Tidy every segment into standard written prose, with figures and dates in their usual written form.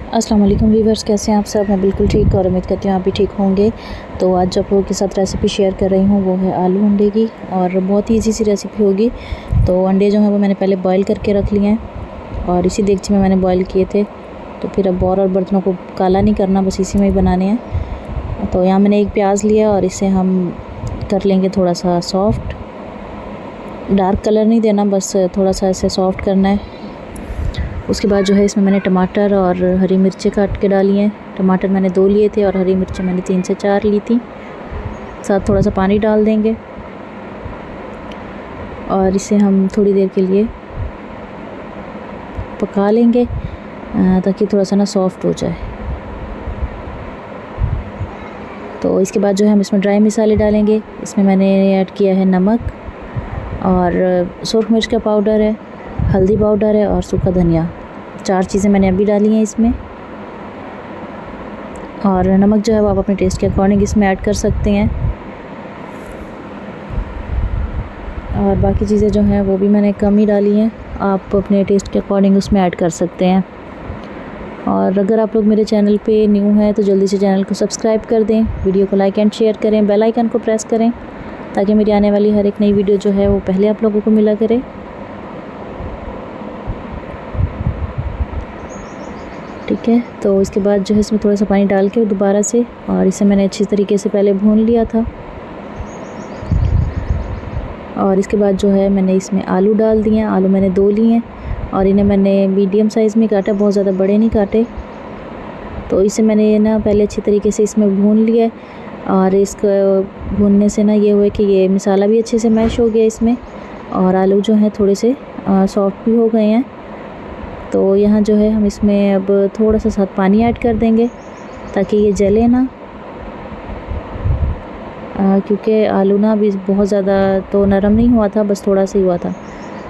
अस्सलाम वालेकुम व्यूवर्स, कैसे हैं आप सब। मैं बिल्कुल ठीक और उम्मीद करती हूँ आप भी ठीक होंगे। तो आज आप लोगों के साथ रेसिपी शेयर कर रही हूँ, वो है आलू अंडे की, और बहुत ही इजी सी रेसिपी होगी। तो अंडे जो हैं वो मैंने पहले बॉईल करके रख लिए हैं और इसी देगची में मैंने बॉईल किए थे। तो फिर अब और बर्तनों को काला नहीं करना, बस इसी में ही बनाने हैं। तो यहाँ मैंने एक प्याज लिया और इसे हम कर लेंगे थोड़ा सा सॉफ्ट। डार्क कलर नहीं देना, बस थोड़ा सा ऐसे सॉफ्ट करना है। उसके बाद जो है इसमें मैंने टमाटर और हरी मिर्चें काट के डाली हैं। टमाटर मैंने 2 लिए थे और हरी मिर्चें मैंने 3 से 4 ली थी। साथ थोड़ा सा पानी डाल देंगे और इसे हम थोड़ी देर के लिए पका लेंगे ताकि थोड़ा सा ना सॉफ्ट हो जाए। तो इसके बाद जो है हम इसमें ड्राई मसाले डालेंगे। इसमें मैंने ऐड किया है नमक और सुरख मिर्च का पाउडर है, हल्दी पाउडर है और सूखा धनिया। 4 चीज़ें मैंने अभी डाली हैं इसमें। और नमक जो है वो आप अपने टेस्ट के अकॉर्डिंग इसमें ऐड कर सकते हैं। और बाकी चीज़ें जो हैं वो भी मैंने कम ही डाली हैं, आप अपने टेस्ट के अकॉर्डिंग उसमें ऐड कर सकते हैं। और अगर आप लोग मेरे चैनल पे न्यू हैं तो जल्दी से चैनल को सब्सक्राइब कर दें, वीडियो को लाइक एंड शेयर करें, बेल आइकन को प्रेस करें ताकि मेरी आने वाली हर एक नई वीडियो जो है वो पहले आप लोगों को मिला करे। ठीक है, तो इसके बाद जो है इसमें थोड़ा सा पानी डाल के दोबारा से, और इसे मैंने अच्छी तरीके से पहले भून लिया था। और इसके बाद जो है मैंने इसमें आलू डाल दिए हैं। आलू मैंने 2 लिए हैं और इन्हें मैंने मीडियम साइज़ में काटा, बहुत ज़्यादा बड़े नहीं काटे। तो इसे मैंने ना पहले अच्छी तरीके से इसमें भून लिया और इसको भूनने से ना ये हुआ कि ये मसाला भी अच्छे से मैश हो गया इसमें, और आलू जो हैं थोड़े से सॉफ्ट भी हो गए हैं। तो यहाँ जो है हम इसमें अब थोड़ा सा साथ पानी ऐड कर देंगे ताकि ये जले ना, क्योंकि आलू ना अभी बहुत ज़्यादा तो नरम नहीं हुआ था, बस थोड़ा सा ही हुआ था।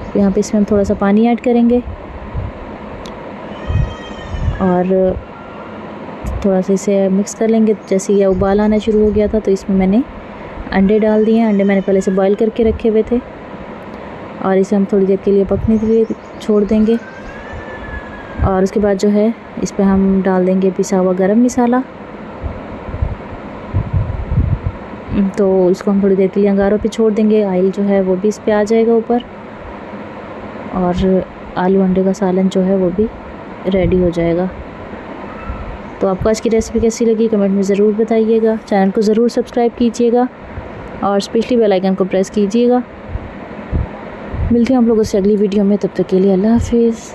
तो यहाँ पे इसमें हम थोड़ा सा पानी ऐड करेंगे और थोड़ा सा इसे मिक्स कर लेंगे। जैसे ये उबाल आना शुरू हो गया था तो इसमें मैंने अंडे डाल दिए हैं। अंडे मैंने पहले से बॉईल करके रखे हुए थे और इसे हम थोड़ी देर के लिए पकने के लिए छोड़ देंगे। और उसके बाद जो है इस पर हम डाल देंगे पिसा हुआ गरम मसाला। तो इसको हम थोड़ी देर के लिए अंगारों पे छोड़ देंगे, ऑयल जो है वो भी इस पे आ जाएगा ऊपर, और आलू अंडे का सालन जो है वो भी रेडी हो जाएगा। तो आपको आज की रेसिपी कैसी लगी कमेंट में ज़रूर बताइएगा। चैनल को ज़रूर सब्सक्राइब कीजिएगा और स्पेशली बेल आइकन को प्रेस कीजिएगा। मिलते हैं हम लोगों से अगली वीडियो में, तब तक के लिए अल्लाह हाफिज़।